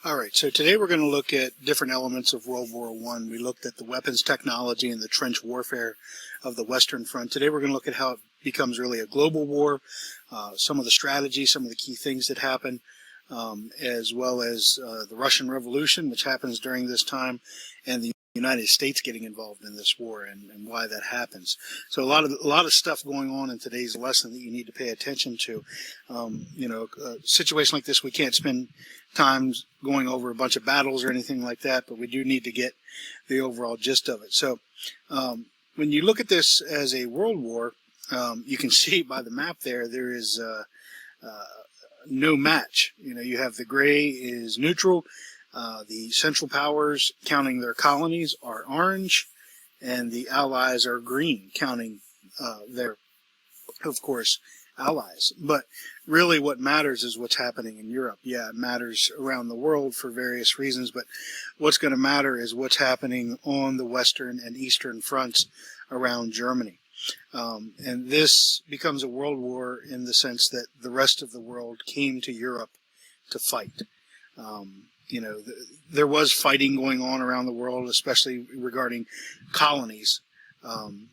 All right, so today we're going to look at different elements of World War I. We looked at the weapons technology and the trench warfare of the Western Front. Today we're going to look at how it becomes really a global war, some of the strategies, some of the key things that happen, as well as the Russian Revolution, which happens during this time, and the United States getting involved in this war and why that happens. So a lot of stuff going on in today's lesson that you need to pay attention to. A situation like this, we can't spend time going over a bunch of battles or anything like that, but we do need to get the overall gist of it. So when you look at this as a world war, you can see by the map there is no match. You have the gray is neutral. The Central Powers, counting their colonies, are orange, and the Allies are green, counting their, of course, allies. But really what matters is what's happening in Europe. Yeah, it matters around the world for various reasons, but what's going to matter is what's happening on the Western and Eastern fronts around Germany. And this becomes a world war in the sense that the rest of the world came to Europe to fight. There was fighting going on around the world, especially regarding colonies.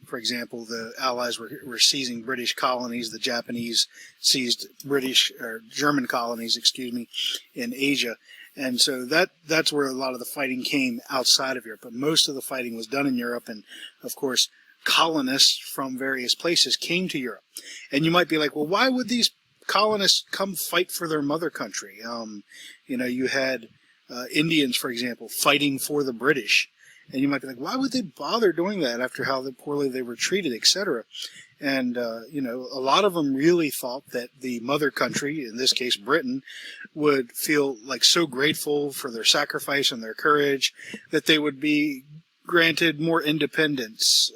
For example, the Allies were seizing British colonies. The Japanese seized German colonies, in Asia. And so that's where a lot of the fighting came outside of Europe. But most of the fighting was done in Europe. And, of course, colonists from various places came to Europe. And you might be like, well, why would these colonists come fight for their mother country? You had Indians, for example, fighting for the British. And you might be like, why would they bother doing that after how poorly they were treated, etc.? And, a lot of them really thought that the mother country, in this case Britain, would feel like so grateful for their sacrifice and their courage that they would be granted more independence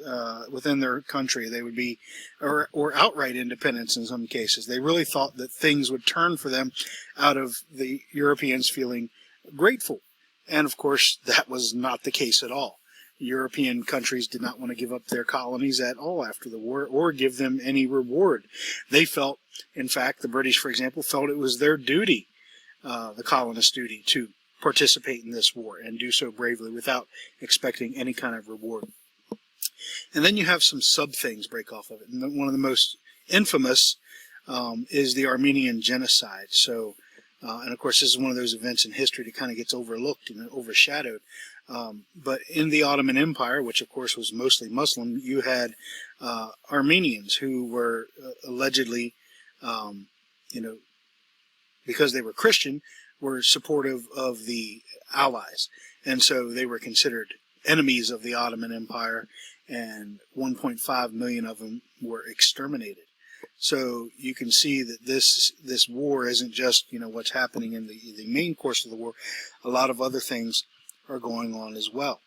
within their country. They would be, or outright independence in some cases. They really thought that things would turn for them out of the Europeans feeling grateful. And of course, that was not the case at all. European countries did not want to give up their colonies at all after the war or give them any reward. They felt, in fact, the British, for example, felt it was their duty, the colonists' duty, to participate in this war and do so bravely without expecting any kind of reward. And then you have some sub-things break off of it. And one of the most infamous is the Armenian genocide. So, and of course, this is one of those events in history that kind of gets overlooked and overshadowed. But in the Ottoman Empire, which of course was mostly Muslim, you had Armenians who were allegedly, because they were Christian, were supportive of the Allies. And so they were considered enemies of the Ottoman Empire, and 1.5 million of them were exterminated. So you can see that this war isn't just, what's happening in the main course of the war. A lot of other things are going on as well.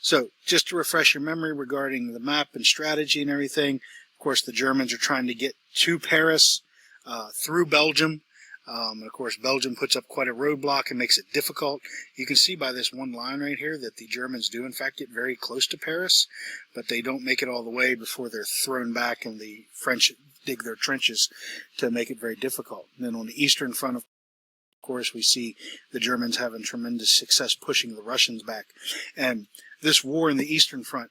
So just to refresh your memory regarding the map and strategy and everything, of course, the Germans are trying to get to Paris through Belgium. And of course, Belgium puts up quite a roadblock and makes it difficult. You can see by this one line right here that the Germans do, in fact, get very close to Paris, but they don't make it all the way before they're thrown back and the French dig their trenches to make it very difficult. And then on the Eastern Front, of course, we see the Germans having tremendous success pushing the Russians back. And this war in the Eastern Front,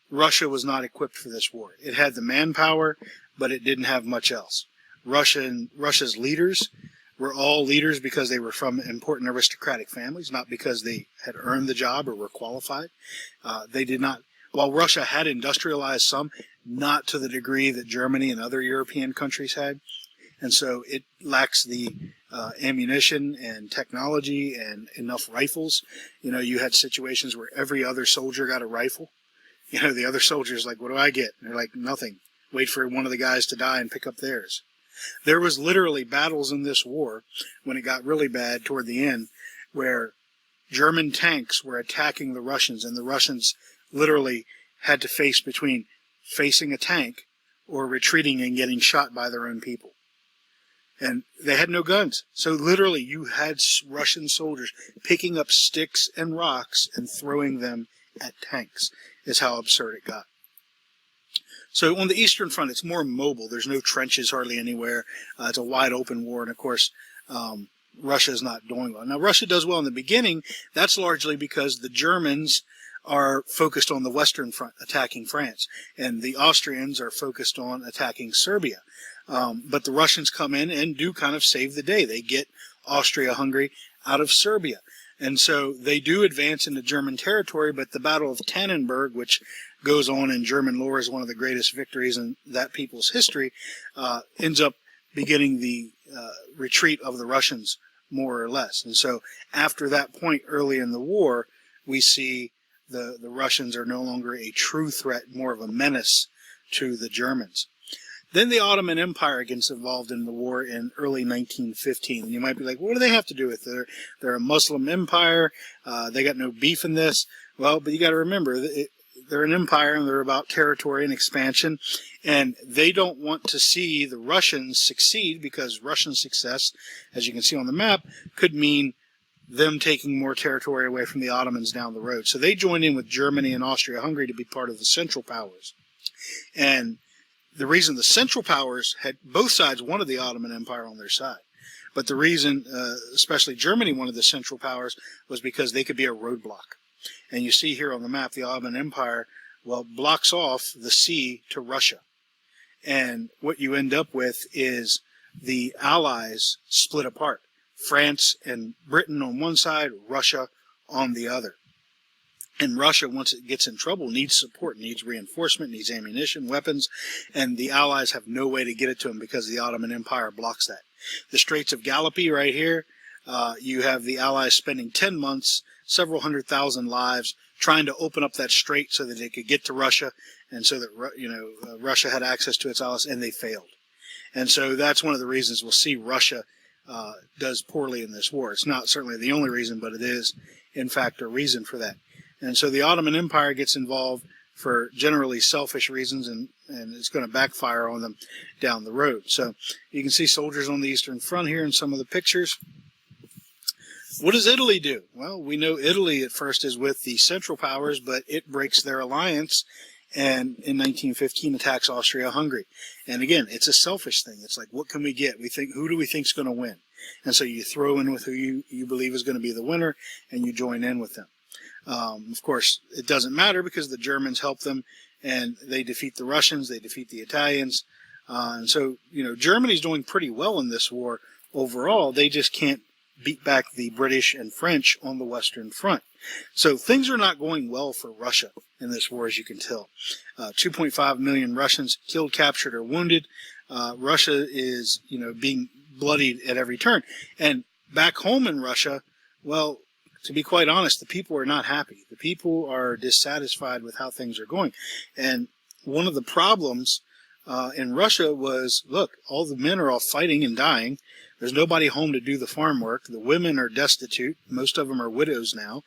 Russia was not equipped for this war. It had the manpower, but it didn't have much else. Russia's leaders were all leaders because they were from important aristocratic families, not because they had earned the job or were qualified. They did not, while Russia had industrialized some, not to the degree that Germany and other European countries had. And so it lacks the ammunition and technology and enough rifles. You had situations where every other soldier got a rifle. The other soldiers like, what do I get? And they're like, nothing. Wait for one of the guys to die and pick up theirs. There was literally battles in this war when it got really bad toward the end where German tanks were attacking the Russians, and the Russians literally had to face between facing a tank or retreating and getting shot by their own people. And they had no guns. So literally you had Russian soldiers picking up sticks and rocks and throwing them at tanks, is how absurd it got. So on the Eastern Front, it's more mobile. There's no trenches hardly anywhere. It's a wide open war. And of course, Russia is not doing well. Now, Russia does well in the beginning. That's largely because the Germans are focused on the Western Front, attacking France, and the Austrians are focused on attacking Serbia. But the Russians come in and do kind of save the day. They get Austria-Hungary out of Serbia. And so they do advance into German territory, but the Battle of Tannenberg, which goes on in German lore as one of the greatest victories in that people's history, ends up beginning the retreat of the Russians, more or less. And so after that point early in the war, we see the Russians are no longer a true threat, more of a menace to the Germans. Then the Ottoman Empire gets involved in the war in early 1915. And you might be like, what do they have to do with it? They're a Muslim empire. They got no beef in this. Well, but you got to remember, they're an empire and they're about territory and expansion. And they don't want to see the Russians succeed, because Russian success, as you can see on the map, could mean them taking more territory away from the Ottomans down the road. So they joined in with Germany and Austria-Hungary to be part of the Central Powers. And the reason the Central Powers had, both sides wanted the Ottoman Empire on their side. But the reason, especially Germany wanted the Central Powers, was because they could be a roadblock. And you see here on the map, the Ottoman Empire, well, blocks off the sea to Russia. And what you end up with is the Allies split apart. France and Britain on one side, Russia on the other. And Russia, once it gets in trouble, needs support, needs reinforcement, needs ammunition, weapons, and the Allies have no way to get it to them because the Ottoman Empire blocks that. The Straits of Gallipoli right here, you have the Allies spending 10 months, several 100,000 lives, trying to open up that strait so that they could get to Russia, and so that Russia had access to its allies, and they failed. And so that's one of the reasons we'll see Russia does poorly in this war. It's not certainly the only reason, but it is, in fact, a reason for that. And so the Ottoman Empire gets involved for generally selfish reasons, and it's going to backfire on them down the road. So you can see soldiers on the Eastern Front here in some of the pictures. What does Italy do? Well, we know Italy at first is with the Central Powers, but it breaks their alliance and in 1915 attacks Austria-Hungary. And again, it's a selfish thing. It's like, what can we get? Who do we think is going to win? And so you throw in with who you believe is going to be the winner, and you join in with them. Of course, it doesn't matter because the Germans help them, and they defeat the Russians, they defeat the Italians. And so, Germany's doing pretty well in this war overall. They just can't beat back the British and French on the Western Front. So things are not going well for Russia in this war, as you can tell. 2.5 million Russians killed, captured, or wounded. Russia is, being bloodied at every turn. And back home in Russia, well, to be quite honest, the people are not happy. The people are dissatisfied with how things are going. And one of the problems in Russia was, look, all the men are all fighting and dying. There's nobody home to do the farm work. The women are destitute. Most of them are widows now.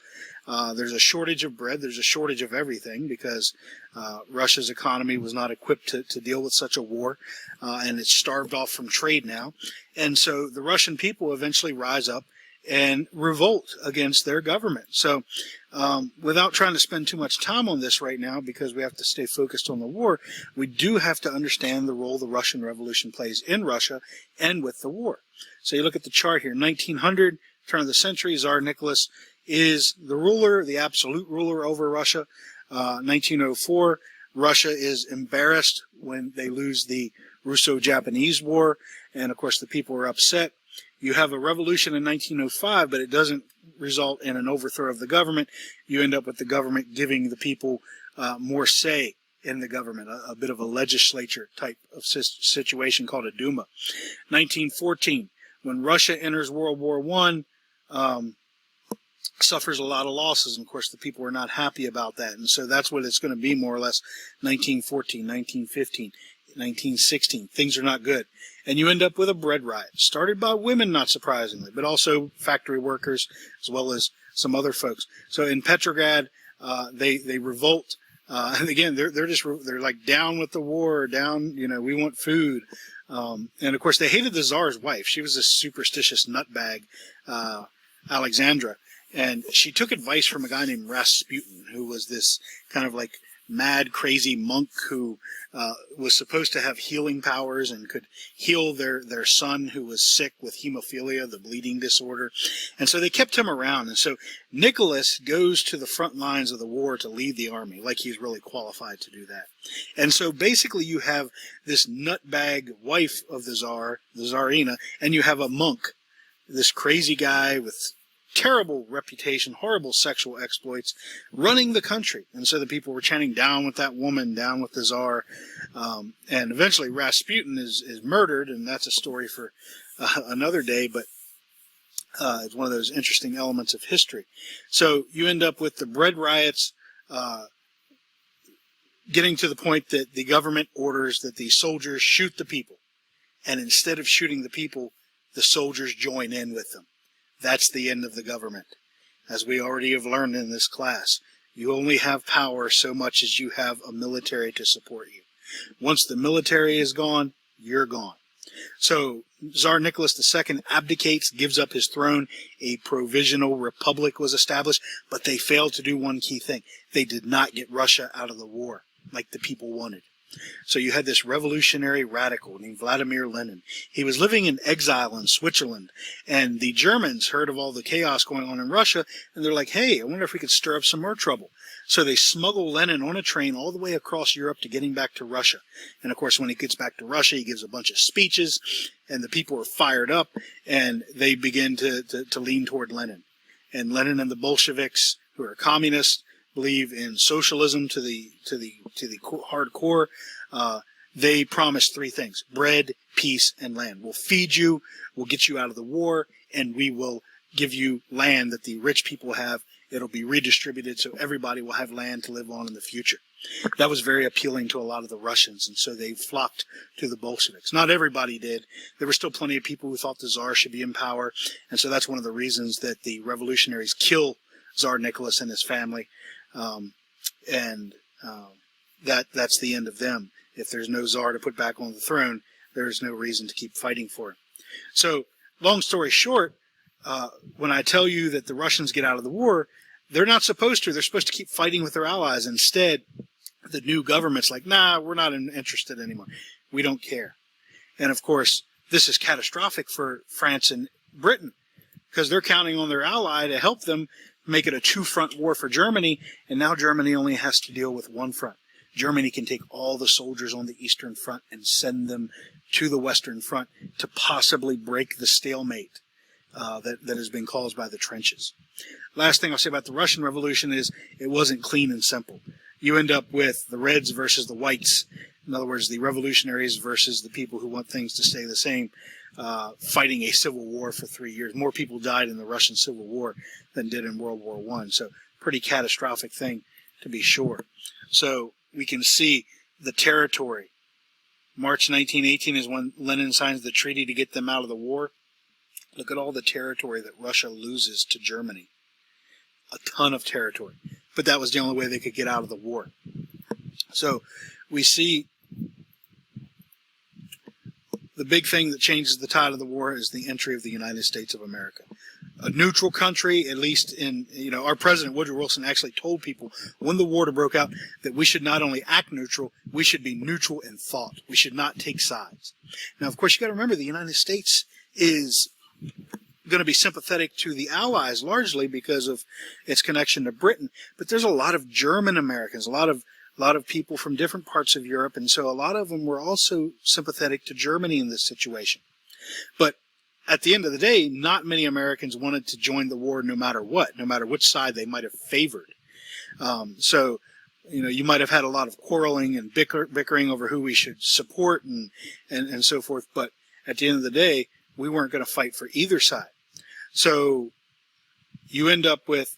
There's a shortage of bread. There's a shortage of everything because Russia's economy was not equipped to deal with such a war, and it's starved off from trade now. And so the Russian people eventually rise up and revolt against their government. So without trying to spend too much time on this right now, because we have to stay focused on the war, we do have to understand the role the Russian Revolution plays in Russia and with the war. So you look at the chart here, 1900, turn of the century, Tsar Nicholas is the ruler, the absolute ruler over Russia. 1904, Russia is embarrassed when they lose the Russo-Japanese War, and of course the people are upset. You have a revolution in 1905, but it doesn't result in an overthrow of the government. You end up with the government giving the people more say in the government, a bit of a legislature type of situation called a Duma. 1914, when Russia enters World War I, suffers a lot of losses, and of course the people are not happy about that. And so that's what it's going to be more or less 1914, 1915. 1916. Things are not good. And you end up with a bread riot, started by women, not surprisingly, but also factory workers, as well as some other folks. So in Petrograd, they revolt. And again, they're like down with the war, down, we want food. And of course, they hated the Tsar's wife. She was this superstitious nutbag, Alexandra. And she took advice from a guy named Rasputin, who was this kind of like mad, crazy monk who was supposed to have healing powers and could heal their son who was sick with hemophilia, the bleeding disorder. And so they kept him around. And so Nicholas goes to the front lines of the war to lead the army, like he's really qualified to do that. And so basically you have this nutbag wife of the Tsar, the Tsarina, and you have a monk, this crazy guy with terrible reputation, horrible sexual exploits, running the country. And so the people were chanting, down with that woman, down with the Tsar. And eventually Rasputin is murdered, and that's a story for another day, but it's one of those interesting elements of history. So you end up with the bread riots getting to the point that the government orders that the soldiers shoot the people. And instead of shooting the people, the soldiers join in with them. That's the end of the government. As we already have learned in this class, you only have power so much as you have a military to support you. Once the military is gone, you're gone. So Tsar Nicholas II abdicates, gives up his throne. A provisional republic was established, but they failed to do one key thing. They did not get Russia out of the war like the people wanted. So you had this revolutionary radical named Vladimir Lenin. He was living in exile in Switzerland, and the Germans heard of all the chaos going on in Russia, and they're like, hey, I wonder if we could stir up some more trouble. So they smuggle Lenin on a train all the way across Europe to get him back to Russia. And of course, when he gets back to Russia, he gives a bunch of speeches, and the people are fired up, and they begin to lean toward Lenin. And Lenin and the Bolsheviks, who are communists, believe in socialism to the hardcore. They promise three things: bread, peace, and land. We'll feed you, we'll get you out of the war, and we will give you land that the rich people have. It'll be redistributed so everybody will have land to live on in the future. That was very appealing to a lot of the Russians, and so they flocked to the Bolsheviks. Not everybody did. There were still plenty of people who thought the Tsar should be in power, and so that's one of the reasons that the revolutionaries kill Tsar Nicholas and his family. That's the end of them. If there's no Tsar to put back on the throne, there's no reason to keep fighting for him. So, long story short, when I tell you that the Russians get out of the war, they're not supposed to. They're supposed to keep fighting with their allies. Instead, the new government's like, nah, we're not interested anymore. We don't care. And of course, this is catastrophic for France and Britain, because they're counting on their ally to help them make it a two-front war for Germany, and now Germany only has to deal with one front. Germany can take all the soldiers on the Eastern Front and send them to the Western Front to possibly break the stalemate that has been caused by the trenches. Last thing I'll say about the Russian Revolution is it wasn't clean and simple. You end up with the Reds versus the Whites. In other words, the revolutionaries versus the people who want things to stay the same, fighting a civil war for 3 years. More people died in the Russian Civil War than did in World War I. So pretty catastrophic thing, to be sure. So we can see the territory. March 1918 is when Lenin signs the treaty to get them out of the war. Look at all the territory that Russia loses to Germany. A ton of territory. But that was the only way they could get out of the war. So we see the big thing that changes the tide of the war is the entry of the United States of America. A neutral country, at least in, our president, Woodrow Wilson, actually told people when the war broke out that we should not only act neutral, we should be neutral in thought. We should not take sides. Now, of course, you got to remember the United States is going to be sympathetic to the Allies largely because of its connection to Britain. But there's a lot of German Americans, a lot of people from different parts of Europe, and so a lot of them were also sympathetic to Germany in this situation. But at the end of the day, not many Americans wanted to join the war no matter what, no matter which side they might have favored. So you might have had a lot of quarreling and bickering over who we should support and so forth, but at the end of the day, we weren't going to fight for either side. So you end up with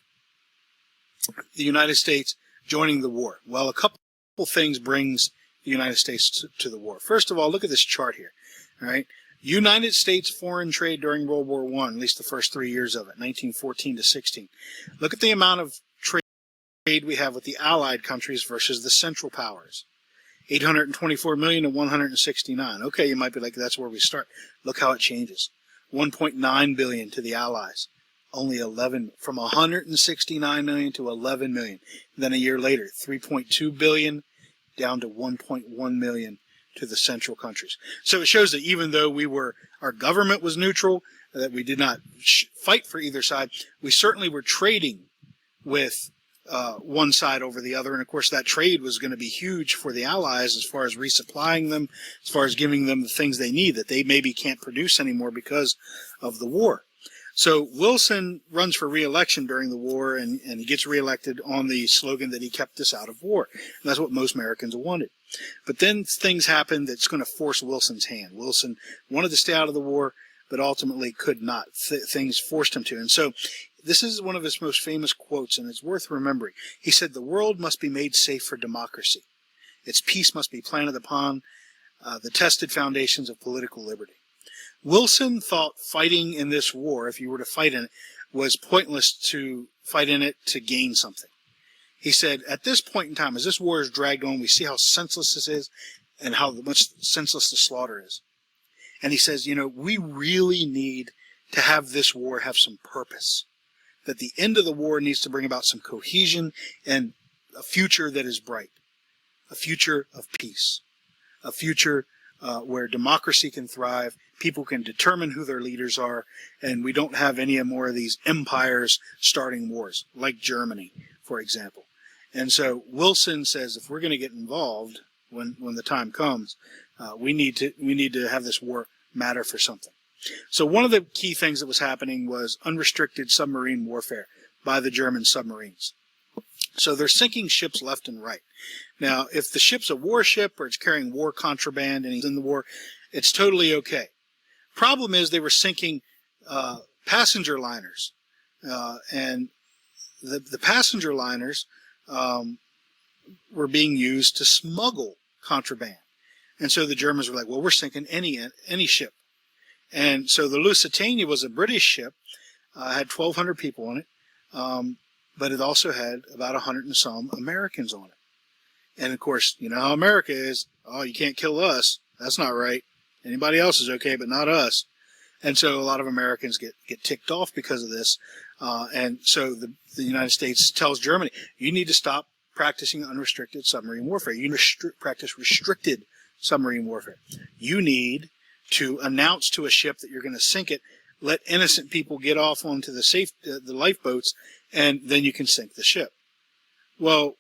the United States joining the war. Well, a couple things brings the United States to the war. First of all, look at this chart here. All right, United States foreign trade during World War I, at least the first 3 years of it, 1914 to 16. Look at the amount of trade we have with the Allied countries versus the Central Powers. 824 million to 169. Okay, you might be like, that's where we start. Look how it changes. 1.9 billion to the Allies. only 11, from 169 million to 11 million. Then a year later, 3.2 billion down to 1.1 million to the central countries. So it shows that even though our government was neutral, that we did not fight for either side, we certainly were trading with one side over the other. And of course, that trade was going to be huge for the Allies as far as resupplying them, as far as giving them the things they need that they maybe can't produce anymore because of the war. So Wilson runs for re-election during the war, and he gets re-elected on the slogan that he kept us out of war. And that's what most Americans wanted. But then things happened that's going to force Wilson's hand. Wilson wanted to stay out of the war, but ultimately could not. Things forced him to. And so this is one of his most famous quotes, and it's worth remembering. He said, "The world must be made safe for democracy. Its peace must be planted upon the tested foundations of political liberty." Wilson thought fighting in this war, if you were to fight in it, was pointless to fight in it to gain something. He said, at this point in time, as this war is dragged on, we see how senseless this is and how much senseless the slaughter is. And he says, we really need to have this war have some purpose. That the end of the war needs to bring about some cohesion and a future that is bright. A future of peace. A future where democracy can thrive, people can determine who their leaders are, and we don't have any more of these empires starting wars, like Germany, for example. And so Wilson says if we're going to get involved when the time comes, we need to have this war matter for something. So one of the key things that was happening was unrestricted submarine warfare by the German submarines. So they're sinking ships left and right. Now, if the ship's a warship or it's carrying war contraband and he's in the war, it's totally okay. Problem is they were sinking passenger liners. And the passenger liners were being used to smuggle contraband. And so the Germans were like, well, we're sinking any ship. And so the Lusitania was a British ship, had 1,200 people on it, but it also had about 100 and some Americans on it. And of course, you know how America is. Oh, you can't kill us. That's not right. Anybody else is okay, but not us. And so a lot of Americans get ticked off because of this. And so the United States tells Germany, you need to stop practicing unrestricted submarine warfare. You need to practice restricted submarine warfare. You need to announce to a ship that you're going to sink it, let innocent people get off onto the lifeboats, and then you can sink the ship. Well,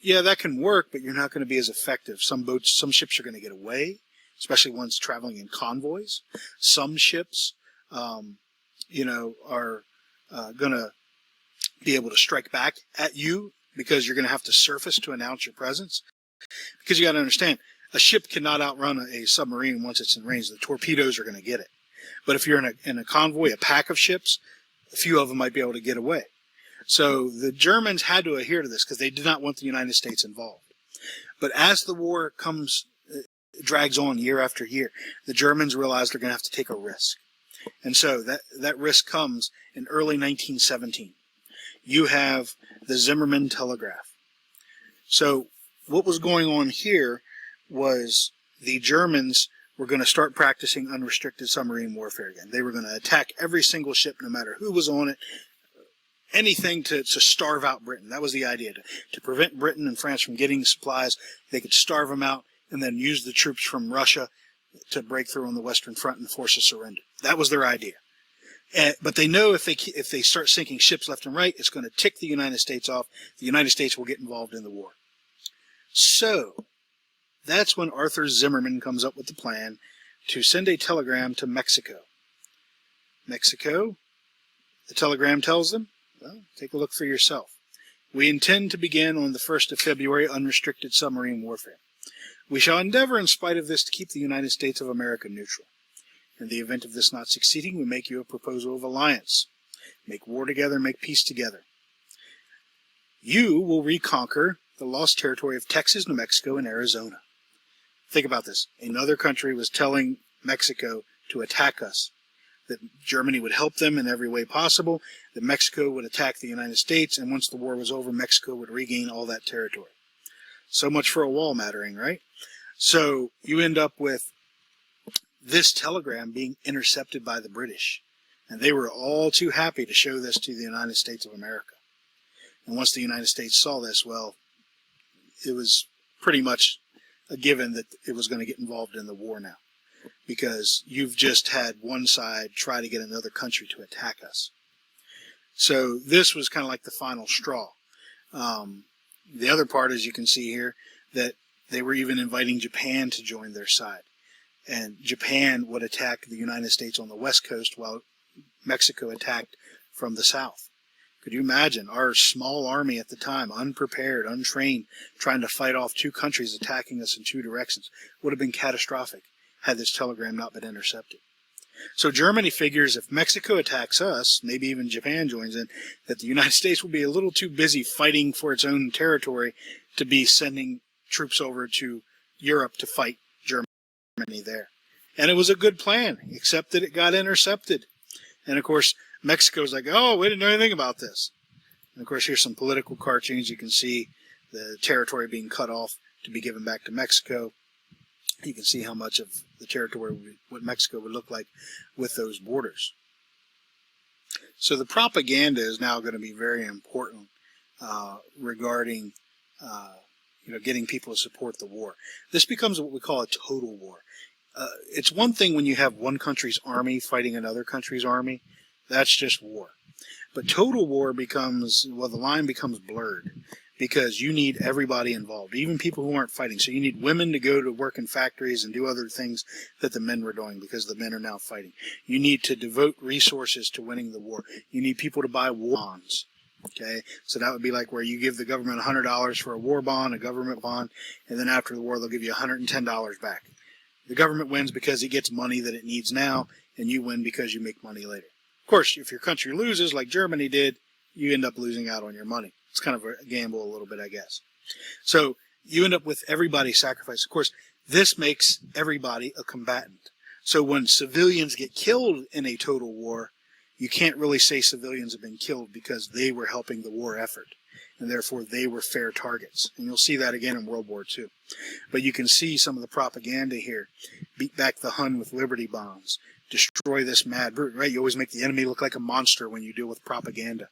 yeah, that can work, but you're not going to be as effective. Some ships are going to get away, especially ones traveling in convoys. Some ships, are going to be able to strike back at you because you're going to have to surface to announce your presence. Because you got to understand, a ship cannot outrun a submarine once it's in range. The torpedoes are going to get it. But if you're in a convoy, a pack of ships, a few of them might be able to get away. So the Germans had to adhere to this because they did not want the United States involved. But as the war drags on year after year, the Germans realize they're going to have to take a risk. And so that risk comes in early 1917. You have the Zimmermann Telegraph. So what was going on here was the Germans were going to start practicing unrestricted submarine warfare again. They were going to attack every single ship, no matter who was on it, anything to starve out Britain. That was the idea, to prevent Britain and France from getting supplies. They could starve them out and then use the troops from Russia to break through on the Western Front and force a surrender. That was their idea. But they know if they start sinking ships left and right, it's going to tick the United States off. The United States will get involved in the war. So that's when Arthur Zimmermann comes up with the plan to send a telegram to Mexico. Mexico, the telegram tells them, well, take a look for yourself. We intend to begin on the 1st of February unrestricted submarine warfare. We shall endeavor, in spite of this, to keep the United States of America neutral. In the event of this not succeeding, we make you a proposal of alliance. Make war together, make peace together. You will reconquer the lost territory of Texas, New Mexico, and Arizona. Think about this. Another country was telling Mexico to attack us, that Germany would help them in every way possible, that Mexico would attack the United States, and once the war was over, Mexico would regain all that territory. So much for a wall mattering, right? So you end up with this telegram being intercepted by the British. And they were all too happy to show this to the United States of America. And once the United States saw this, well, it was pretty much a given that it was going to get involved in the war now, because you've just had one side try to get another country to attack us. So this was kind of like the final straw. The other part, as you can see here, that they were even inviting Japan to join their side. And Japan would attack the United States on the west coast while Mexico attacked from the south. Could you imagine our small army at the time, unprepared, untrained, trying to fight off two countries attacking us in two directions? Would have been catastrophic had this telegram not been intercepted. So Germany figures if Mexico attacks us, maybe even Japan joins in, that the United States will be a little too busy fighting for its own territory to be sending troops over to Europe to fight Germany there. And it was a good plan, except that it got intercepted. And of course, Mexico's like, oh, we didn't know anything about this. And of course, here's some political cartoons. You can see the territory being cut off to be given back to Mexico. You can see how much of the territory, what Mexico would look like with those borders. So the propaganda is now going to be very important regarding getting people to support the war. This becomes what we call a total war. It's one thing when you have one country's army fighting another country's army. That's just war. But total war becomes, well, the line becomes blurred because you need everybody involved, even people who aren't fighting. So you need women to go to work in factories and do other things that the men were doing because the men are now fighting. You need to devote resources to winning the war. You need people to buy war bonds. Okay, so that would be like where you give the government $100 for a war bond, a government bond, and then after the war they'll give you $110 back. The government wins because it gets money that it needs now, and you win because you make money later. Of course, if your country loses, like Germany did, you end up losing out on your money. It's kind of a gamble a little bit, I guess. So you end up with everybody sacrificed. Of course, this makes everybody a combatant. So when civilians get killed in a total war, you can't really say civilians have been killed because they were helping the war effort, and therefore they were fair targets. And you'll see that again in World War II. But you can see some of the propaganda here. Beat back the Hun with Liberty bombs. Destroy this mad brute, right? You always make the enemy look like a monster when you deal with propaganda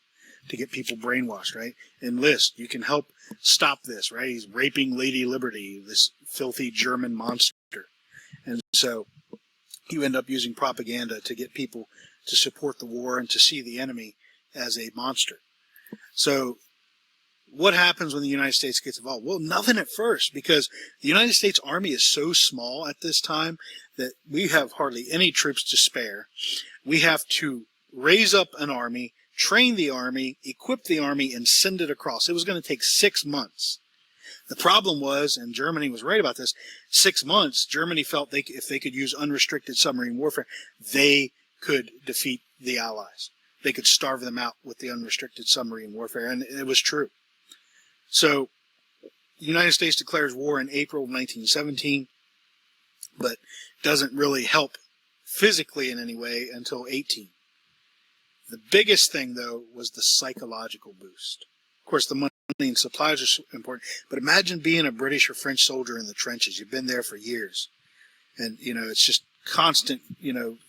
to get people brainwashed, right? Enlist. You can help stop this, right? He's raping Lady Liberty, this filthy German monster. And so you end up using propaganda to get people to support the war and to see the enemy as a monster. So what happens when the United States gets involved? Well, nothing at first, because the United States Army is so small at this time that we have hardly any troops to spare. We have to raise up an army, train the army, equip the army, and send it across. It was going to take 6 months. The problem was, and Germany was right about this, 6 months, Germany felt if they could use unrestricted submarine warfare, they could defeat the Allies. They could starve them out with the unrestricted submarine warfare, and it was true. So the United States declares war in April of 1917, but doesn't really help physically in any way until 18. The biggest thing, though, was the psychological boost. Of course, the money and supplies are important, but imagine being a British or French soldier in the trenches. You've been there for years, and, it's just constant,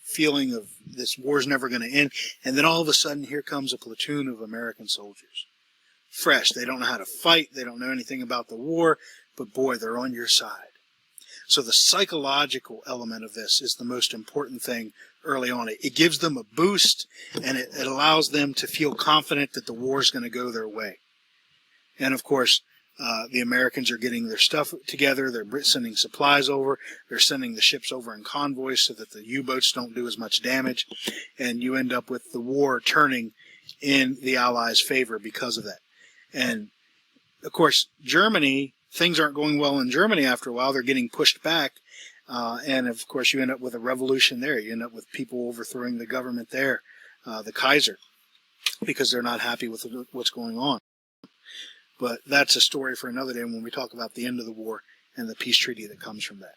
feeling of this war's never going to end, and then all of a sudden, here comes a platoon of American soldiers. Fresh. They don't know how to fight. They don't know anything about the war, but boy, they're on your side. So the psychological element of this is the most important thing early on. It gives them a boost, and it allows them to feel confident that the war is going to go their way. And of course, the Americans are getting their stuff together. They're sending supplies over. They're sending the ships over in convoys so that the U-boats don't do as much damage. And you end up with the war turning in the Allies' favor because of that. And, of course, Germany, things aren't going well in Germany after a while. They're getting pushed back. And, of course, you end up with a revolution there. You end up with people overthrowing the government there, the Kaiser, because they're not happy with what's going on. But that's a story for another day when we talk about the end of the war and the peace treaty that comes from that.